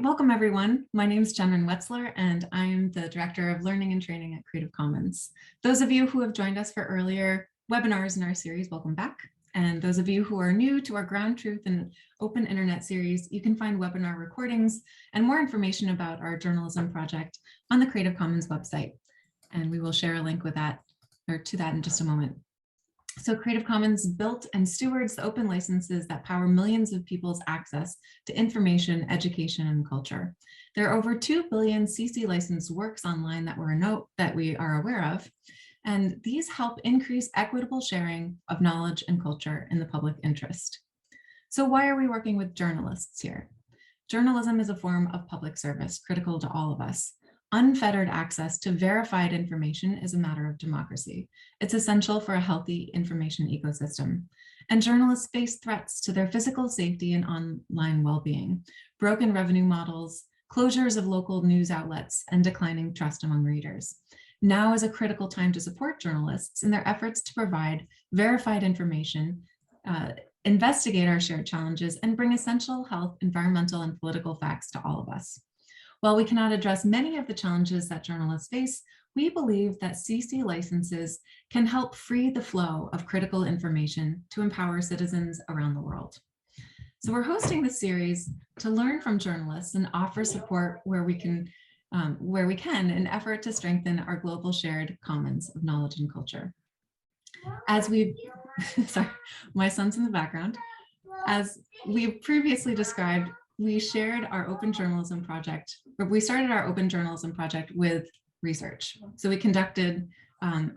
welcome everyone. My name is Jenren Wetzler and I'm the Director of Learning and Training at Creative Commons. Those of you who have joined us for earlier webinars in our series, welcome back. And those of you who are new to our Ground Truth and Open Internet series, you can find webinar recordings and more information about our journalism project on the Creative Commons website. And we will share a link with that or to that in just a moment. So Creative Commons built and stewards the open licenses that power millions of people's access to information, education, and culture. There are over 2 billion CC licensed works online that we are aware of, and these help increase equitable sharing of knowledge and culture in the public interest. So why are we working with journalists here? Journalism is a form of public service critical to all of us. Unfettered access to verified information is a matter of democracy. It's essential for a healthy information ecosystem. And journalists face threats to their physical safety and online well-being, broken revenue models, closures of local news outlets, and declining trust among readers. Now is a critical time to support journalists in their efforts to provide verified information, investigate our shared challenges, and bring essential health, environmental, and political facts to all of us. While we cannot address many of the challenges that journalists face, we believe that CC licenses can help free the flow of critical information to empower citizens around the world. So we're hosting this series to learn from journalists and offer support where we can in an effort to strengthen our global shared commons of knowledge and culture. As we've, sorry, my son's in the background. As we previously described, we started our open journalism project with research. So we conducted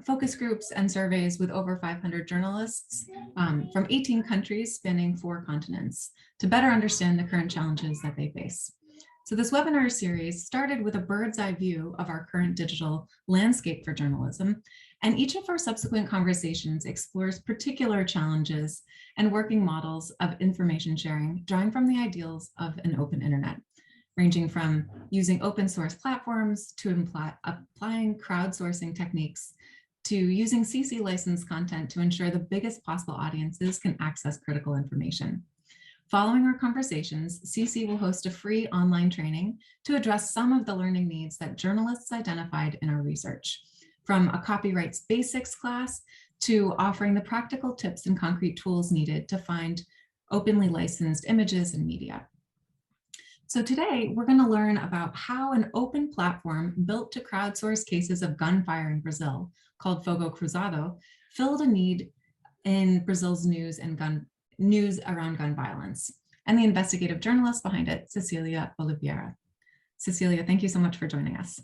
focus groups and surveys with over 500 journalists from 18 countries spanning 4 continents to better understand the current challenges that they face. So this webinar series started with a bird's eye view of our current digital landscape for journalism, and each of our subsequent conversations explores particular challenges and working models of information sharing, drawing from the ideals of an open internet, ranging from using open source platforms to applying crowdsourcing techniques to using CC licensed content to ensure the biggest possible audiences can access critical information. Following our conversations, CC will host a free online training to address some of the learning needs that journalists identified in our research, from a copyright basics class to offering the practical tips and concrete tools needed to find openly licensed images and media. So today we're going to learn about how an open platform built to crowdsource cases of gunfire in Brazil, called Fogo Cruzado, filled a need in Brazil's news around gun violence, and the investigative journalist behind it, Cecília Oliviera. Cecília, thank you so much for joining us.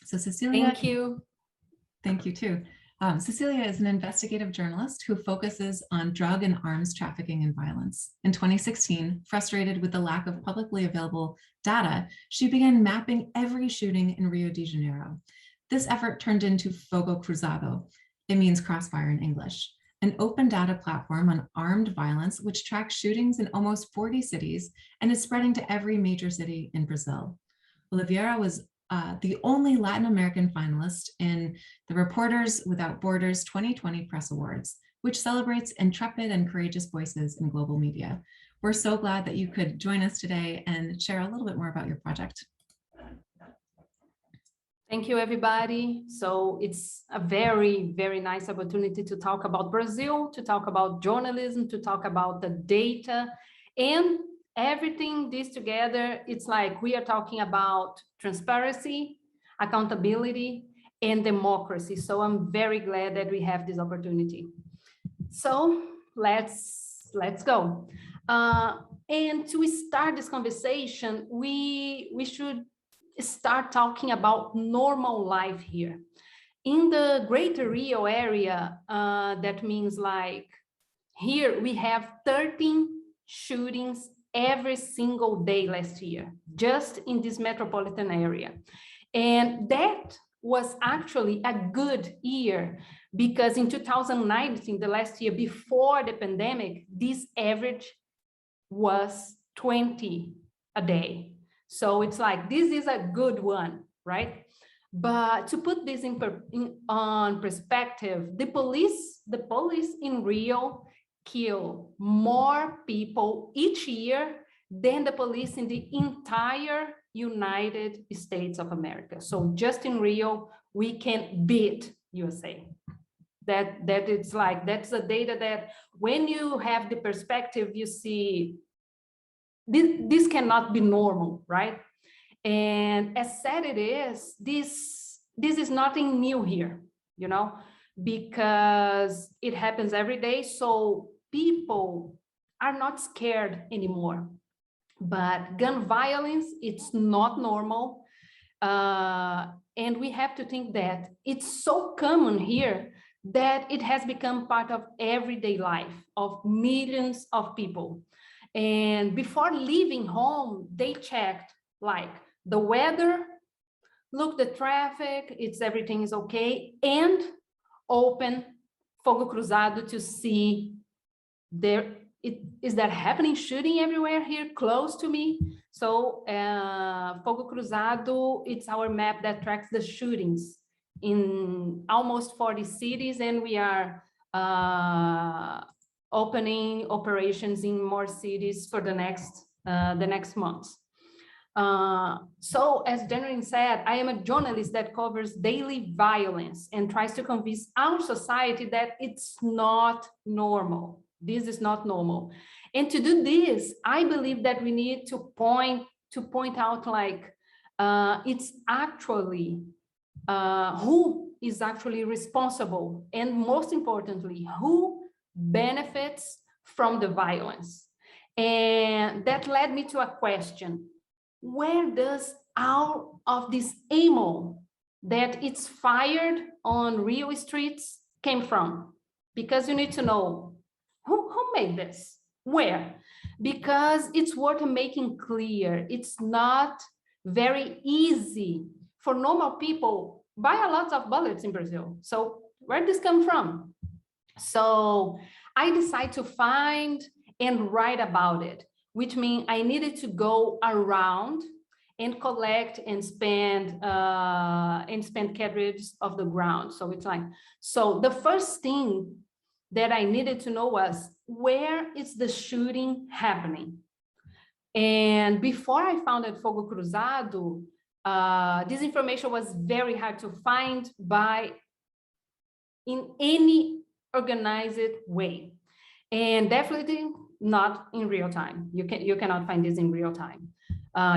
So Cecília, thank you. Thank you too. Cecília is an investigative journalist who focuses on drug and arms trafficking and violence. In 2016, frustrated with the lack of publicly available data, she began mapping every shooting in Rio de Janeiro. This effort turned into Fogo Cruzado. It means crossfire in English, an open data platform on armed violence which tracks shootings in almost 40 cities and is spreading to every major city in Brazil. Oliveira was the only Latin American finalist in the Reporters Without Borders 2020 Press Awards, which celebrates intrepid and courageous voices in global media. We're so glad that you could join us today and share a little bit more about your project. Thank you, everybody. So it's a very, very nice opportunity to talk about Brazil, to talk about journalism, to talk about the data, and everything this together. It's like we are talking about transparency, accountability, and democracy. So I'm very glad that we have this opportunity. So let's go. And to start this conversation, we should start talking about normal life here. In the greater Rio area, that means like here we have 13 shootings every single day last year, just in this metropolitan area. And that was actually a good year because in 2019, the last year before the pandemic, this average was 20 a day. So it's like, this is a good one, right? But to put this on perspective, the police in Rio kill more people each year than the police in the entire United States of America. So just in Rio, we can beat USA. That it's like, that's the data that when you have the perspective, you see this cannot be normal, right? And as sad it is, this is nothing new here, you know, because it happens every day. So people are not scared anymore. But gun violence, it's not normal. And we have to think that it's so common here that it has become part of everyday life of millions of people. And before leaving home, they checked like the weather, look the traffic, everything is okay, and open Fogo Cruzado to see is that happening shooting everywhere here close to me. So Fogo Cruzado, it's our map that tracks the shootings in almost 40 cities, and we are opening operations in more cities for the next months. So as Jennifer said, I am a journalist that covers daily violence and tries to convince our society that it's not normal. This is not normal. And to do this, I believe that we need to point out like it's actually who is actually responsible, and most importantly, who benefits from the violence. And that led me to a question. Where does all of this ammo that it's fired on Rio streets came from? Because you need to know who made this, where? Because it's worth making clear. It's not very easy for normal people buy a lot of bullets in Brazil. So where did this come from? So I decided to find and write about it, which means I needed to go around and collect and spend carriage of the ground. So it's like, so the first thing that I needed to know was, where is the shooting happening? And before I founded Fogo Cruzado, this information was very hard to find in any organized way, and definitely not in real time. You cannot find this in real time.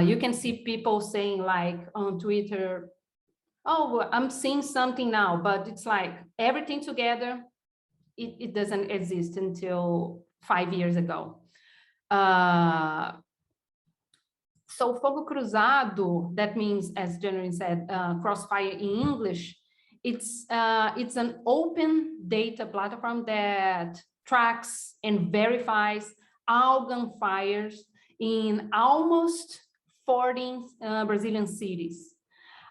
You can see people saying like on Twitter, oh, I'm seeing something now, but it's like everything together, it doesn't exist until 5 years ago. So Fogo Cruzado, that means, as Jennifer said, crossfire in English, it's an open data platform that tracks and verifies all gunfires in almost 40 Brazilian cities.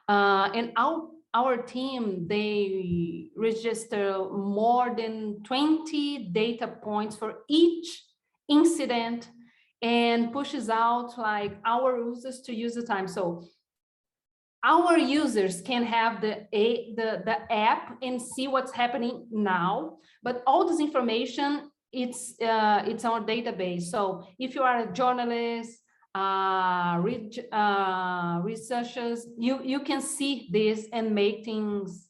And our team, they register more than 20 data points for each incident and pushes out like our users to use the time. So our users can have the app and see what's happening now, but all this information, it's our database. So if you are a journalist, researchers, you can see this and make things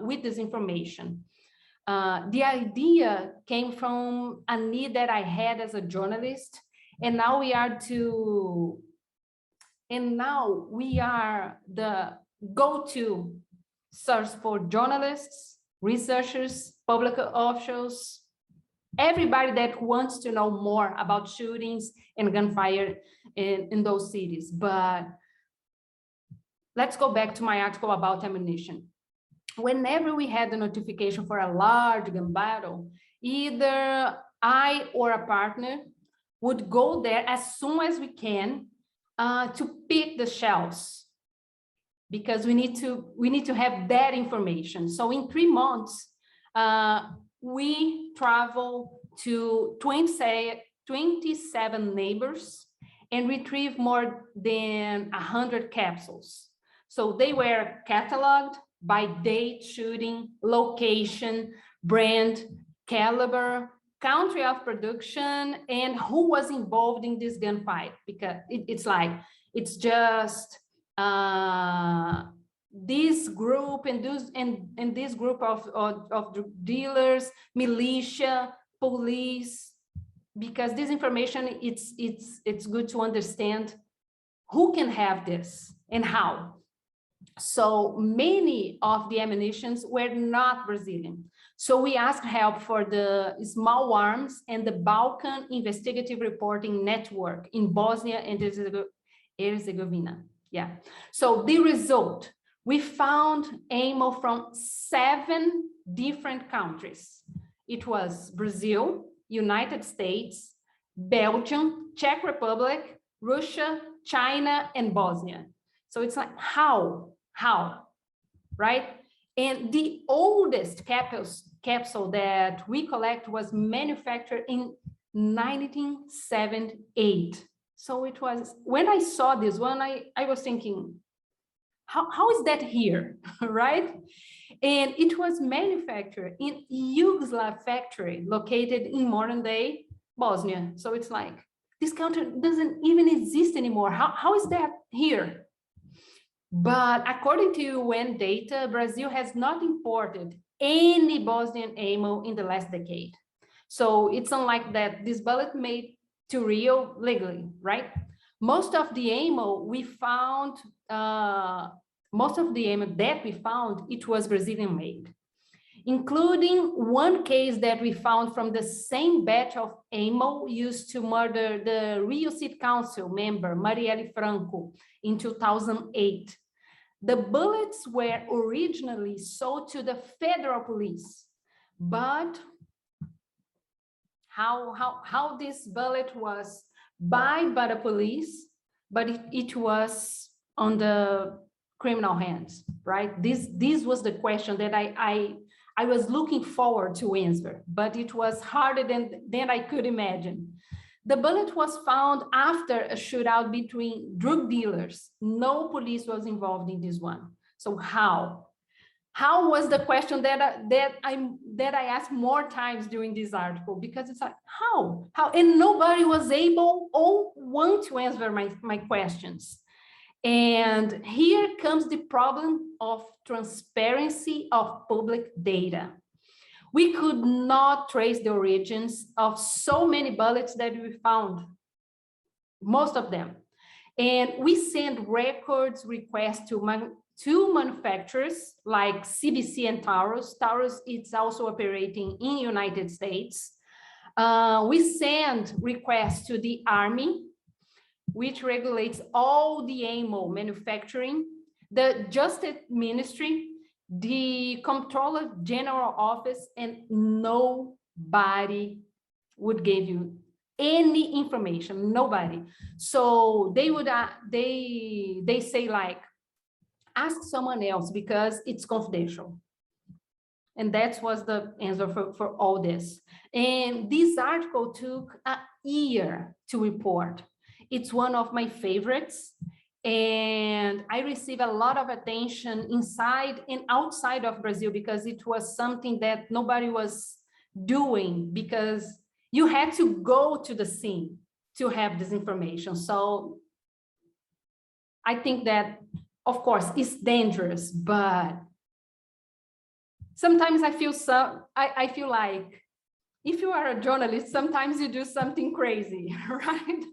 with this information. The idea came from a need that I had as a journalist, and now we are the go-to source for journalists, researchers, public officials, everybody that wants to know more about shootings and gunfire in those cities. But let's go back to my article about ammunition. Whenever we had a notification for a large gun battle, either I or a partner would go there as soon as we can to pick the shells, because we need to have that information. So in 3 months, we travel to 27 neighbors and retrieve more than 100 capsules. So they were cataloged by date, shooting, location, brand, caliber, country of production, and who was involved in this gunfight, because it's like, it's just this group and this group of dealers, militia, police, because this information, it's good to understand who can have this and how. So many of the ammunitions were not Brazilian. So we asked help for the small arms and the Balkan Investigative Reporting Network in Bosnia and Herzegovina. Yeah. So the result, we found ammo from 7 different countries. It was Brazil, United States, Belgium, Czech Republic, Russia, China, and Bosnia. So it's like, how, right? And the oldest capsule that we collect was manufactured in 1978. So it was, when I saw this one, I was thinking, how is that here, right? And it was manufactured in Yugoslav factory located in modern day Bosnia. So it's like, this country doesn't even exist anymore. How is that here? But according to UN data, Brazil has not imported any Bosnian ammo in the last decade. So it's unlike that this bullet made to Rio legally, right? Most of the ammo we found, it was Brazilian made, including one case that we found from the same batch of ammo used to murder the Rio City Council member, Marielle Franco, in 2008. The bullets were originally sold to the federal police, but how this bullet was bought by the police, but it was on the criminal hands, right? This was the question that I was looking forward to answer, but it was harder than I could imagine. The bullet was found after a shootout between drug dealers. No police was involved in this one. So how? How was the question that I asked more times during this article, because it's like, how? And nobody was able or want to answer my questions. And here comes the problem of transparency of public data. We could not trace the origins of so many bullets that we found, most of them. And we sent records requests to manufacturers like CBC and Taurus. Taurus is also operating in United States. We send requests to the Army, which regulates all the ammo manufacturing, the Justice Ministry, the Comptroller General Office, and nobody would give you any information, nobody. So they would, they say like, ask someone else because it's confidential. And that was the answer for all this. And this article took a year to report. It's one of my favorites. And I received a lot of attention inside and outside of Brazil because it was something that nobody was doing, because you had to go to the scene to have this information. So I think that, of course, it's dangerous, but sometimes I feel like if you are a journalist, sometimes you do something crazy, right?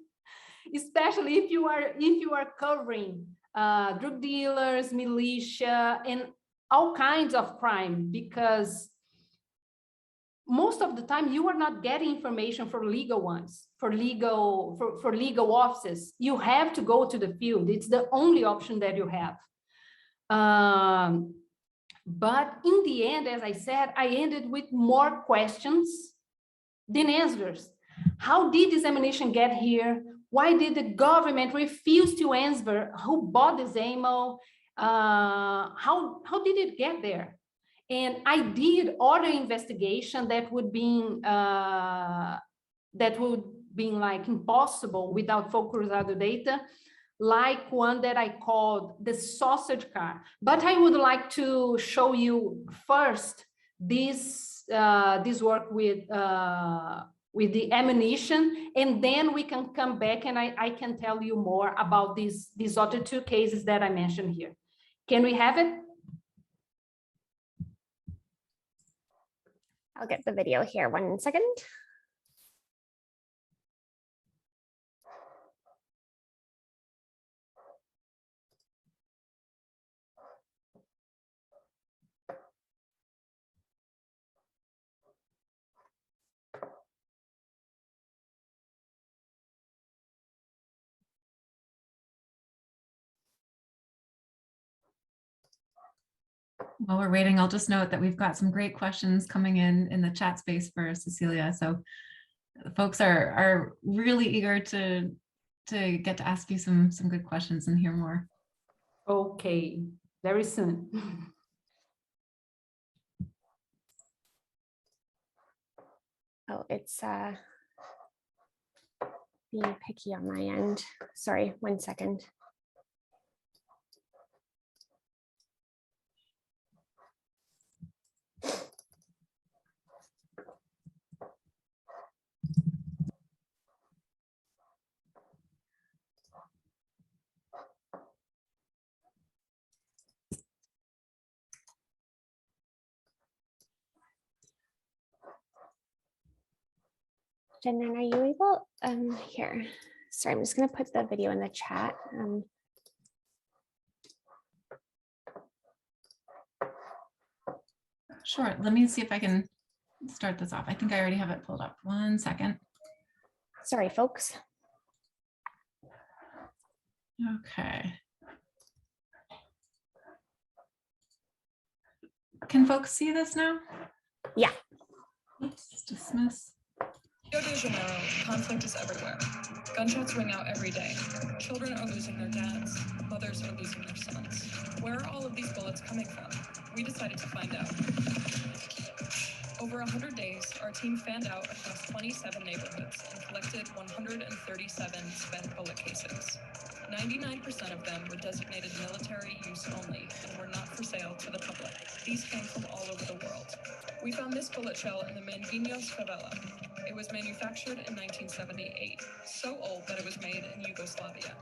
Especially if you are covering drug dealers, militia, and all kinds of crime, because most of the time you are not getting information for legal ones, for legal offices. You have to go to the field. It's the only option that you have. But in the end, as I said, I ended with more questions than answers. How did this ammunition get here? Why did the government refuse to answer who bought this ammo? How did it get there? And I did other investigation that would be like impossible without Fogo Cruzado data, like one that I called the sausage car. But I would like to show you first this work with the ammunition, and then we can come back and I can tell you more about these other two cases that I mentioned here. Can we have it? I'll get the video here, 1 second. While we're waiting, I'll just note that we've got some great questions coming in the chat space for Cecília. So folks are really eager to get to ask you some good questions and hear more. Okay, very soon. Oh, it's being picky on my end. Sorry, 1 second. Jen, are you able, here, sorry, I'm just gonna put the video in the chat. Sure, let me see if I can start this off. I think I already have it pulled up. 1 second. Sorry, folks. Okay. Can folks see this now? Yeah. Oops, dismiss. Rio de Janeiro, conflict is everywhere. Gunshots ring out every day. Children are losing their dads. Mothers are losing their sons. Where are all of these bullets coming from? We decided to find out. Over 100 days, our team fanned out across 27 neighborhoods and collected 137 spent bullet casings. 99% of them were designated military use only and were not for sale to the public. These came from all over the world. We found this bullet shell in the Manguinhos favela. It was manufactured in 1978, so old that it was made in Yugoslavia.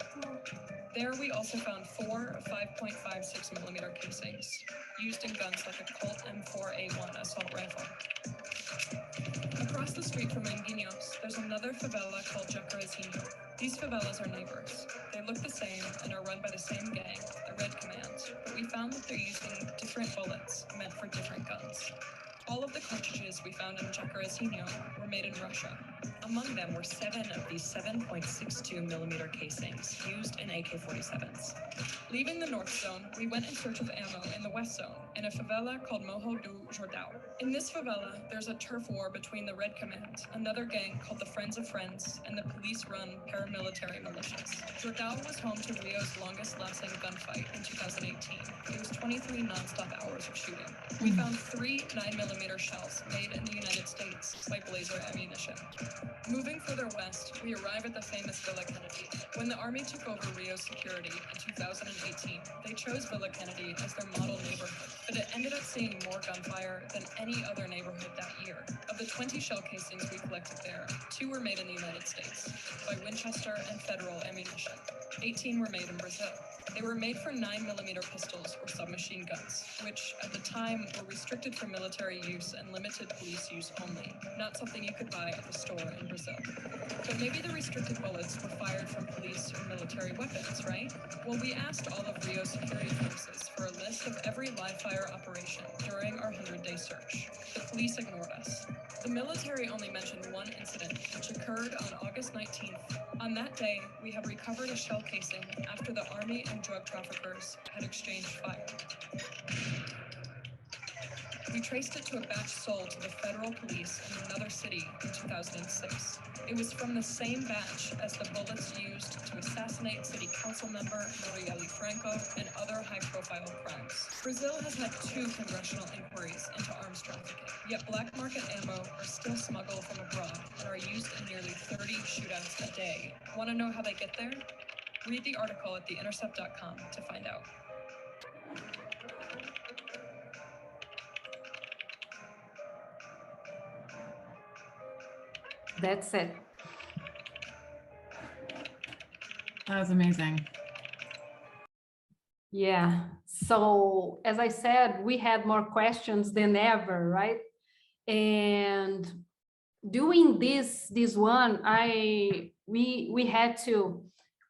There we also found 4 5.56mm casings, used in guns like a Colt M4A1 assault rifle. Across the street from Manguinhos, there's another favela called Jacarezinho. These favelas are neighbors. They look the same and are run by the same gang, the Red Command, but we found that they're using different bullets meant for different guns. All of the cartridges we found in Jacarezinho were made in Russia. Among them were 7 of these 7.62mm casings used in AK-47s. Leaving the North Zone, we went in search of ammo in the West Zone, in a favela called Morro do Jordão. In this favela, there's a turf war between the Red Command, another gang called the Friends of Friends, and the police-run paramilitary militias. Jordão was home to Rio's longest-lasting gunfight in 2018. It was 23 non-stop hours of shooting. We found 3 9mm shells made in the United States by Blazer ammunition. Moving further west, we arrive at the famous Villa Kennedy. When the Army took over Rio's security in 2018, they chose Villa Kennedy as their model neighborhood, but it ended up seeing more gunfire than any other neighborhood that year. Of the 20 shell casings we collected there, 2 were made in the United States by Winchester and Federal ammunition. 18 were made in Brazil. They were made for 9mm pistols or submachine guns, which at the time were restricted for military use and limited police use only, not something you could buy at the store in Brazil. But maybe the restricted bullets were fired from police or military weapons, right? Well, we asked all of Rio's security forces for a list of every live fire operation during our 100-day search. The police ignored us. The military only mentioned one incident, which occurred on August 19th. On that day, we have recovered a shell casing after the Army and drug traffickers had exchanged fire. We traced it to a batch sold to the federal police in another city in 2006. It was from the same batch as the bullets used to assassinate city council member Marielle Franco and other high-profile crimes. Brazil has had 2 congressional inquiries into arms trafficking, yet black market ammo are still smuggled from abroad and are used in nearly 30 shootouts a day. Want to know how they get there? Read the article at theintercept.com to find out. That's it. That was amazing. Yeah. So as I said, we had more questions than ever, right? And doing this one,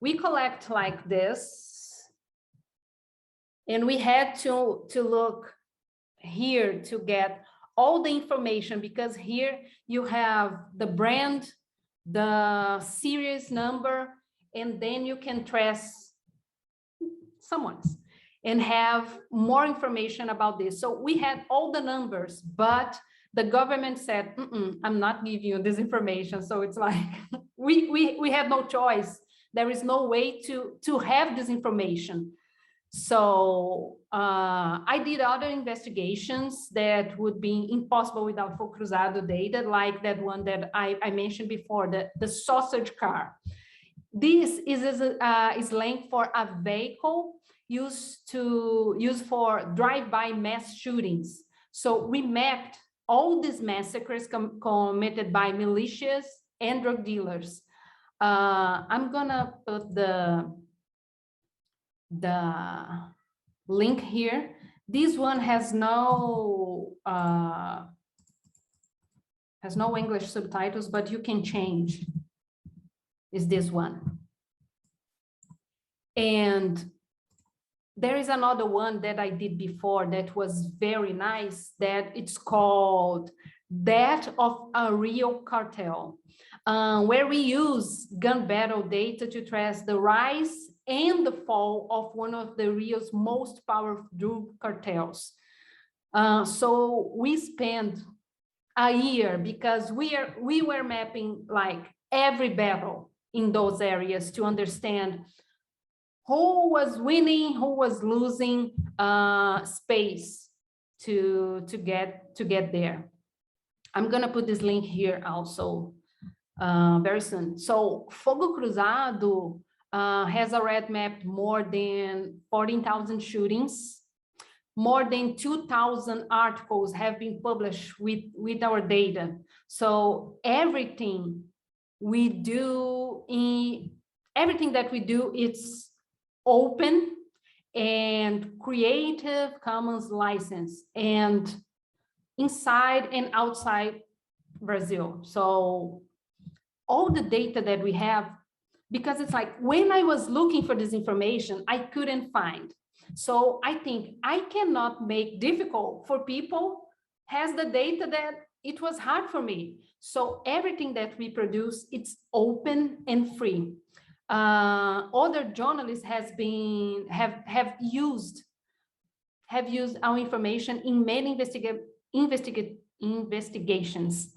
we collect like this, and we had to look here to get all the information, because here you have the brand, the series number, and then you can trace someone's and have more information about this. So we had all the numbers, but the government said, I'm not giving you this information. So it's like, we had no choice. There is no way to have this information. So I did other investigations that would be impossible without Fogo Cruzado data, like that one that I mentioned before, the sausage car. This is slang for a vehicle used for drive-by mass shootings. So we mapped all these massacres committed by militias and drug dealers. I'm gonna put the link here. This one has no English subtitles, but you can change. Is this one. And there is another one that I did before that was very nice, that it's called That of a Real Cartel, where we use gun battle data to trace the rise and the fall of one of the Rio's most powerful drug cartels. So we spent a year, because we were mapping like every battle in those areas to understand who was winning, who was losing space to get there. I'm gonna put this link here also very soon. So Fogo Cruzado has already mapped more than 14,000 shootings. More than 2,000 articles have been published with our data. So everything that we do, it's open and Creative Commons license, and inside and outside Brazil. So all the data that we have, because it's like when I was looking for this information, I couldn't find. So I think I cannot make difficult for people has the data that it was hard for me. So everything that we produce, it's open and free. Other journalists have used our information in many investigations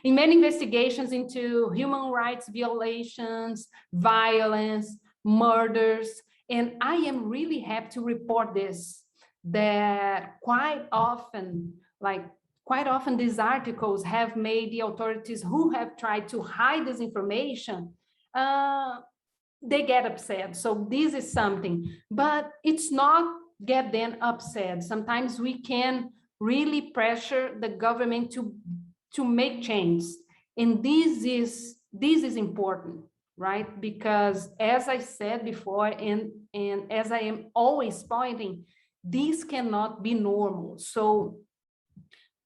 in many investigations into human rights violations, violence, murders. And I am really happy to report this, that quite often these articles have made the authorities who have tried to hide this information, they get upset. So this is something, but it's not get them upset. Sometimes we can really pressure the government to make changes. And this is important, right? Because as I said before, and as I am always pointing, this cannot be normal. So,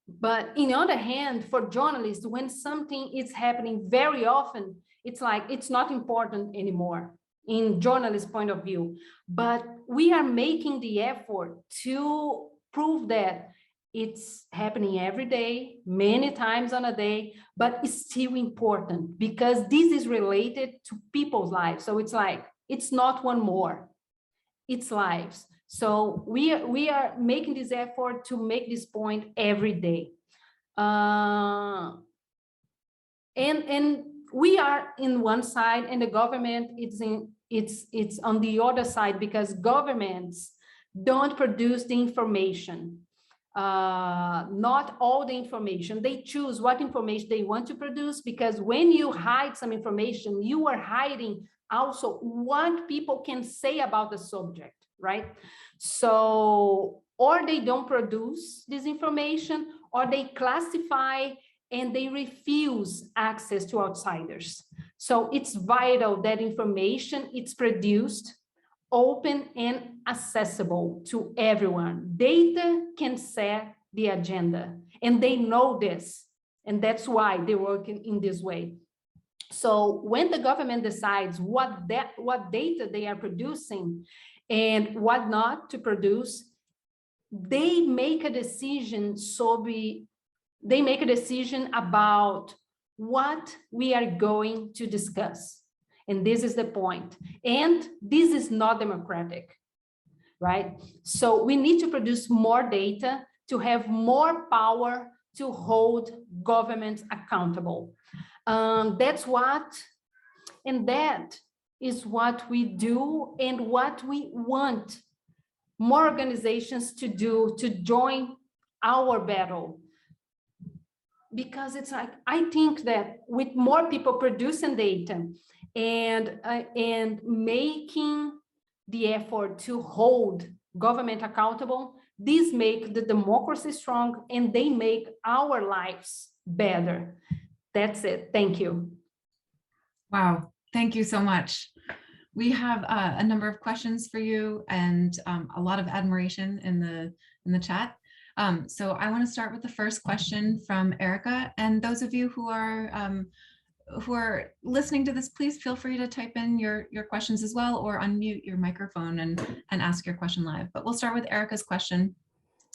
but on the other hand, for journalists, when something is happening very often, it's like, it's not important anymore in journalist point of view. But we are making the effort to prove that it's happening every day, many times on a day, but it's still important because this is related to people's lives. So it's like, it's not one more, it's lives. So we are making this effort to make this point every day. And we are in one side, and the government it's on the other side, because governments don't produce the information. Not all the information. They choose what information they want to produce, because when you hide some information, you are hiding also what people can say about the subject, right? So, or they don't produce this information, or they classify and they refuse access to outsiders. So it's vital that information is produced, open and accessible to everyone. Data can set the agenda, and they know this, and that's why they work in this way. So when the government decides what data they are producing and what not to produce, they make a decision. They make a decision about what we are going to discuss. And this is the point. And this is not democratic, right? So we need to produce more data to have more power to hold governments accountable. That is what we do and what we want more organizations to do, to join our battle. Because it's like, I think that with more people producing data and making the effort to hold government accountable, these make the democracy strong and they make our lives better. That's it. Thank you. Wow, thank you so much. We have a number of questions for you and a lot of admiration in the chat. So I want to start with the first question from Erica. And those of you who are listening to this, please feel free to type in your questions as well, or unmute your microphone and ask your question live. But we'll start with Erica's question.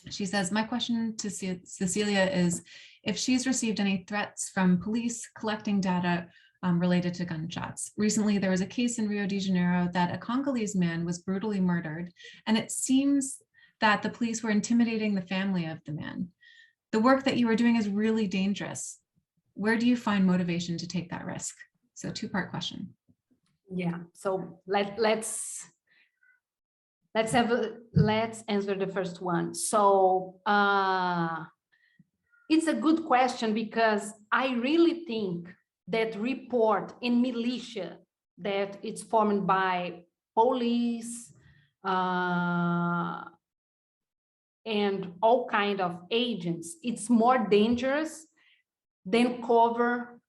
She says, my question to Cecilia is if she's received any threats from police collecting data related to gunshots. Recently, there was a case in Rio de Janeiro that a Congolese man was brutally murdered, and it seems that the police were intimidating the family of the man. The work that you are doing is really dangerous. Where do you find motivation to take that risk? So two-part question. Yeah, so let's answer the first one. So it's a good question because I really think that report in militia that it's formed by police and all kind of agents, it's more dangerous than cover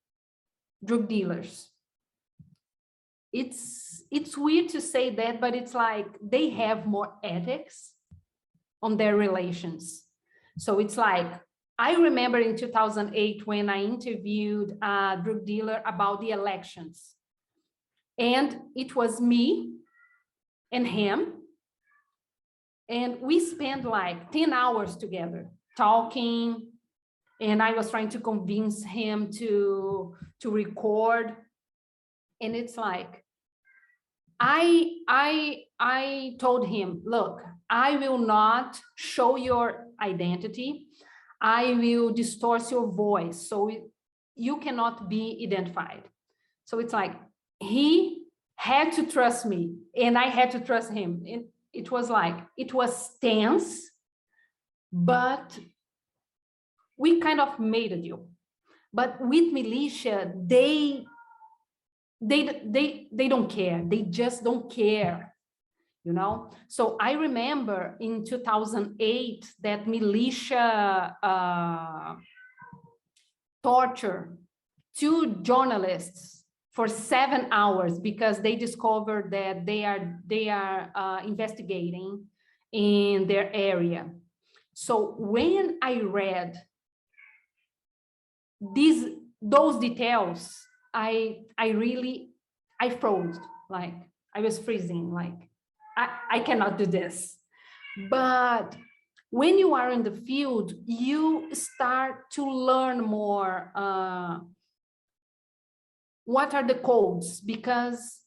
drug dealers. It's weird to say that, but it's like they have more ethics on their relations. So it's like, I remember in 2008 when I interviewed a drug dealer about the elections. And it was me and him. And we spent like 10 hours together talking. And I was trying to convince him to record. And it's like, I told him, look, I will not show your identity. I will distort your voice so you cannot be identified. So it's like, he had to trust me and I had to trust him. And it was like, it was tense, but we kind of made a deal. But with militia, they don't care. They just don't care, you know? So I remember in 2008 that militia tortured 2 journalists for 7 hours because they discovered that they are investigating in their area. So when I read those details, I froze, like I was freezing, like I cannot do this. But when you are in the field, you start to learn more what are the codes, because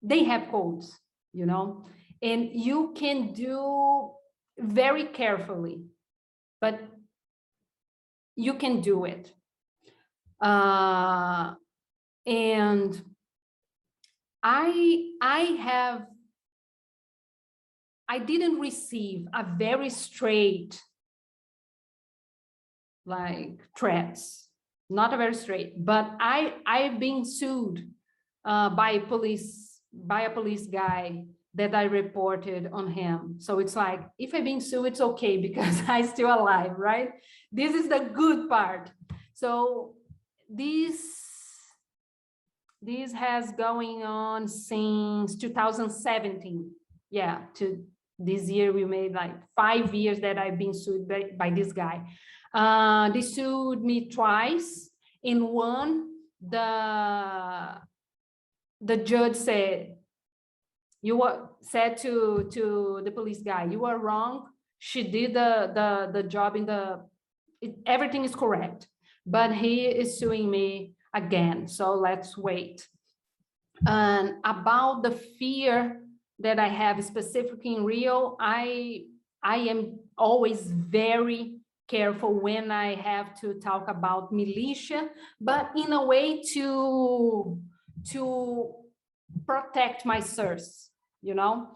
they have codes, you know, and you can do very carefully, but you can do it. And I didn't receive a very straight, like threats, not a very straight, but I've been sued by a police guy that I reported on him. So it's like, if I've been sued, it's okay because I'm still alive, right? This is the good part. So this has going on since 2017. Yeah, to this year we made like 5 years that I've been sued by this guy. They sued me twice. In one, the judge said, said to the police guy, you are wrong. She did the job everything is correct, but he is suing me again. So let's wait. And about the fear that I have specifically in Rio, I am always very careful when I have to talk about militia, but in a way to protect my source, you know.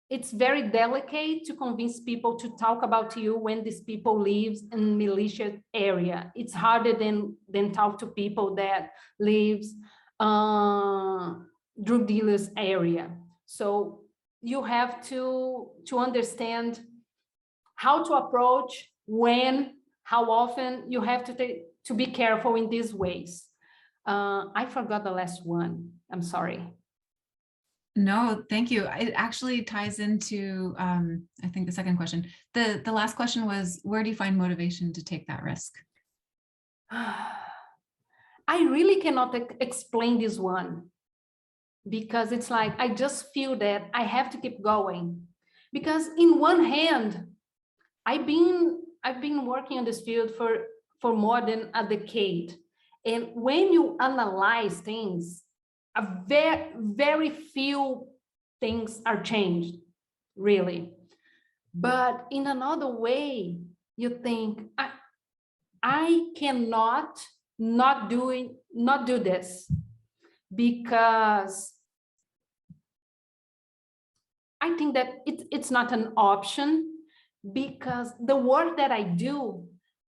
It's very delicate to convince people to talk about you when these people lives in militia area. It's harder than talk to people that lives drug dealers area. So you have to understand how to approach, when, how often. You have to be careful in these ways. I forgot the last one. I'm sorry. No, thank you. It actually ties into, I think, the second question. The last question was, where do you find motivation to take that risk? I really cannot explain this one, because it's like, I just feel that I have to keep going. Because in one hand, I've been working in this field for more than a decade. And when you analyze things, a very few things are changed, really. But in another way, you think, I cannot not do this, because I think that it's not an option, because the work that I do,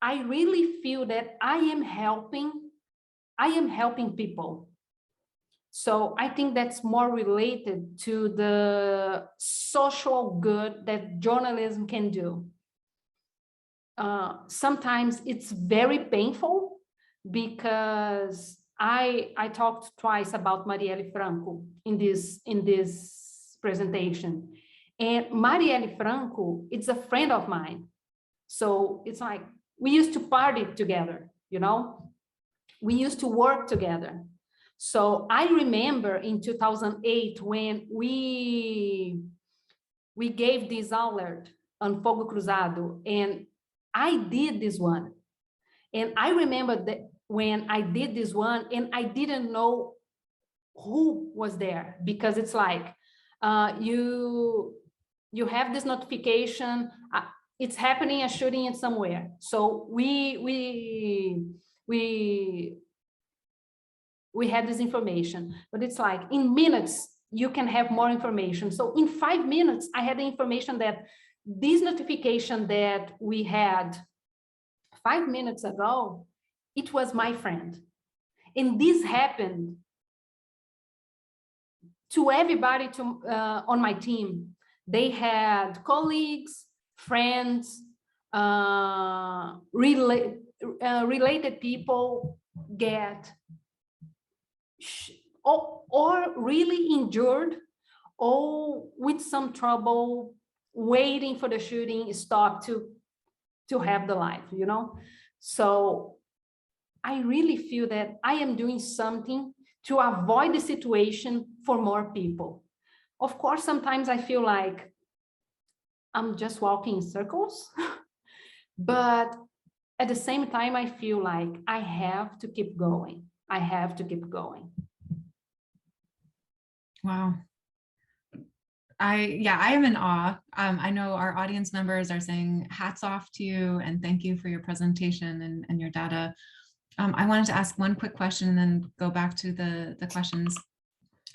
I really feel that I am helping people. So I think that's more related to the social good that journalism can do. Sometimes it's very painful, because I talked twice about Marielle Franco in this presentation, and Marielle Franco, it's a friend of mine. So it's like, we used to party together, you know, we used to work together. So I remember in 2008 when we gave this alert on Fogo Cruzado, and I did this one. And I remember that when I did this one, and I didn't know who was there, because it's like, you have this notification, it's happening, a shooting in somewhere. So we had this information, but it's like, in minutes, you can have more information. So in 5 minutes, I had the information that this notification that we had 5 minutes ago, it was my friend. And this happened to everybody on my team. They had colleagues, friends, related people get or really injured, or with some trouble, waiting for the shooting stop to have the life, you know. So I really feel that I am doing something to avoid the situation for more people. Of course, sometimes I feel like I'm just walking in circles, but at the same time, I feel like I have to keep going. I have to keep going. Wow. I am in awe. I know our audience members are saying hats off to you and thank you for your presentation and your data. I wanted to ask one quick question and then go back to the questions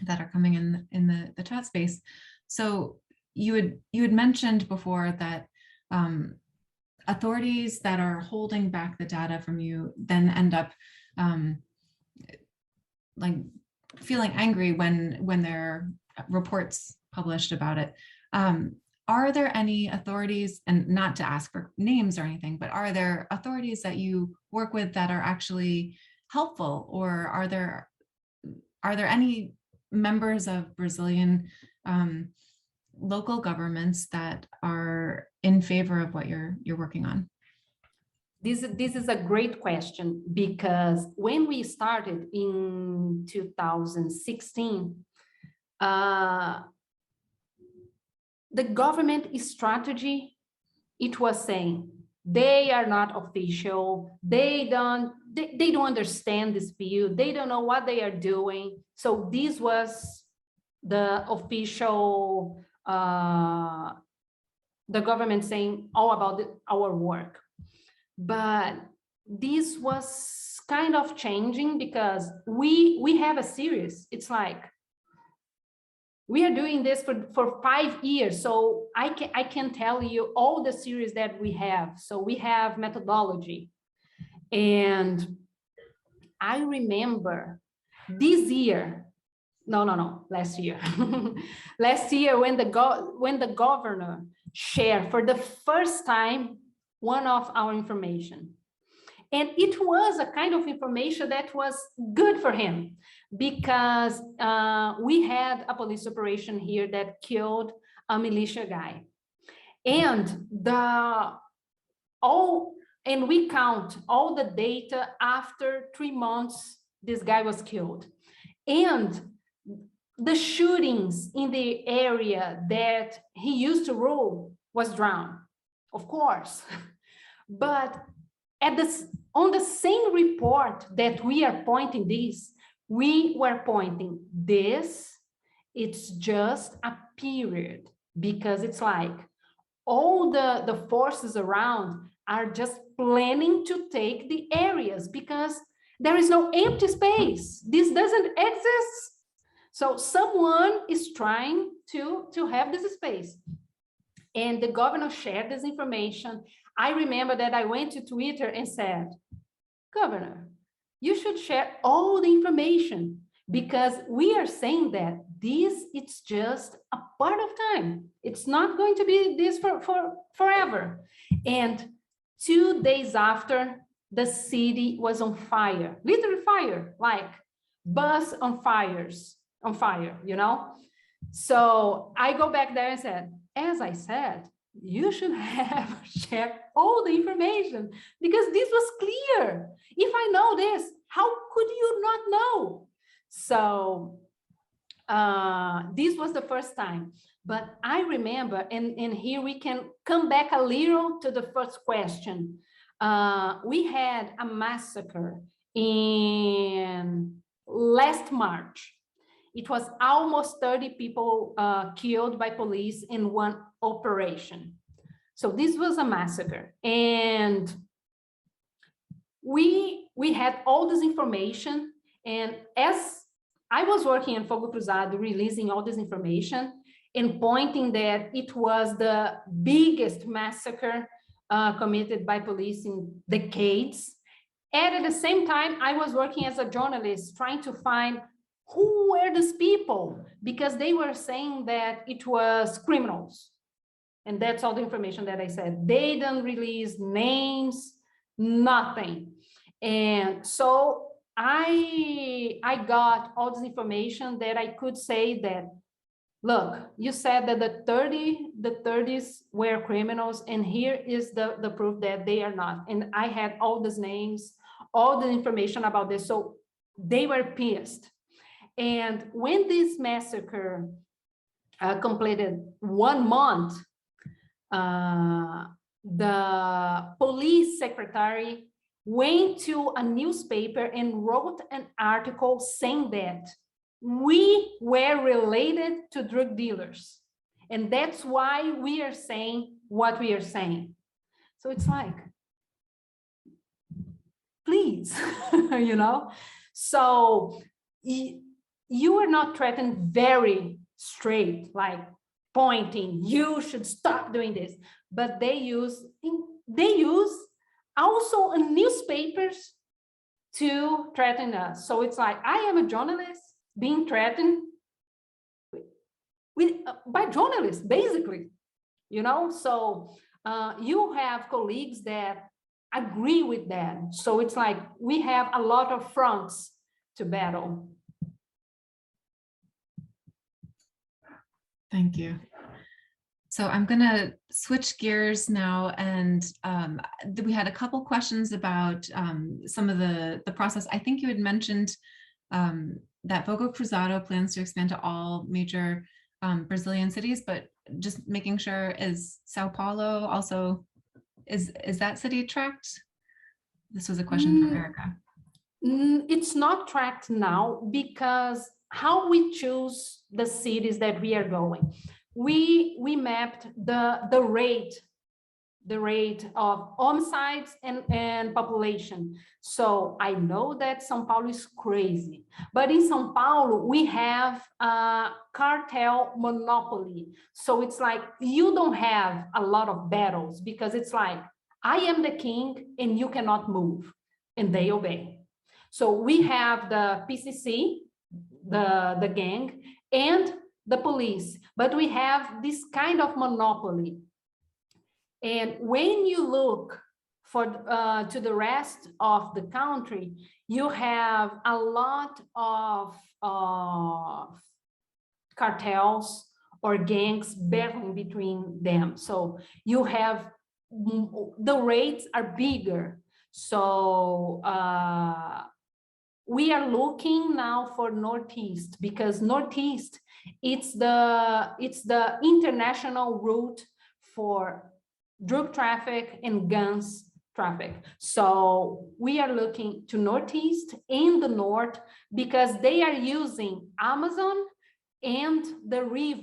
that are coming in the chat space. So you had mentioned before that authorities that are holding back the data from you then end up like feeling angry when there are reports published about it. are there any authorities, and not to ask for names or anything, but are there authorities that you work with that are actually helpful, or are there any members of Brazilian local governments that are in favor of what you're working on? This is a great question, because when we started in 2016, the government strategy, it was saying they are not official, they don't understand this field, they don't know what they are doing. So this was the official, the government saying all about our work. But this was kind of changing, because we have a series. It's like, we are doing this for 5 years. So I can tell you all the series that we have. So we have methodology. And I remember this year, last year. Last year, when the governor shared for the first time one of our information. And it was a kind of information that was good for him, because we had a police operation here that killed a militia guy. And we count all the data after 3 months this guy was killed. And the shootings in the area that he used to rule was drowned, of course. But on the same report that we are pointing this, we were pointing this, it's just a period, because it's like all the forces around are just planning to take the areas, because there is no empty space. This doesn't exist. So someone is trying to have this space. And the governor shared this information. I remember that I went to Twitter and said, Governor, you should share all the information, because we are saying that it's just a part of time. It's not going to be this for forever. And 2 days after, the city was on fire, literally fire, like bus on fire, you know? So I go back there and said, as I said, you should have shared all the information, because this was clear. If I know this, how could you not know? So this was the first time. But I remember, and here we can come back a little to the first question. We had a massacre in last March. It was almost 30 people killed by police in one operation. So this was a massacre. And we had all this information. And as I was working in Fogo Cruzado, releasing all this information and pointing that it was the biggest massacre committed by police in decades. And at the same time, I was working as a journalist, trying to find who were these people, because they were saying that it was criminals. And that's all the information that I said. They don't release names, nothing. And so I got all this information that I could say that, look, you said that the 30s were criminals, and here is the proof that they are not. And I had all these names, all the information about this. So they were pissed. And when this massacre completed 1 month, the police secretary went to a newspaper and wrote an article saying that we were related to drug dealers. And that's why we are saying what we are saying. So it's like, please, you know? So you are not threatened very straight, like pointing, you should stop doing this. But they use also newspapers to threaten us. So it's like, I am a journalist being threatened by journalists, basically. you know? So you have colleagues that agree with that. So it's like we have a lot of fronts to battle. Thank you. So I'm going to switch gears now, and we had a couple questions about some of the process. I think you had mentioned that Fogo Cruzado plans to expand to all major Brazilian cities, but just making sure, is Sao Paulo also, is that city tracked? This was a question from Erica. It's not tracked now, because how we choose the cities that we are going, we mapped the rate of homicides and population. So I know that São Paulo is crazy, but in São Paulo we have a cartel monopoly. So it's like you don't have a lot of battles, because it's like I am the king and you cannot move, and they obey. So we have the PCC, the gang, and the police, but we have this kind of monopoly. And when you look for to the rest of the country, you have a lot of cartels or gangs battling between them. So you have, the rates are bigger. So we are looking now for Northeast, because Northeast, it's the international route for drug traffic and guns traffic. So we are looking to Northeast and the North, because they are using Amazon and the river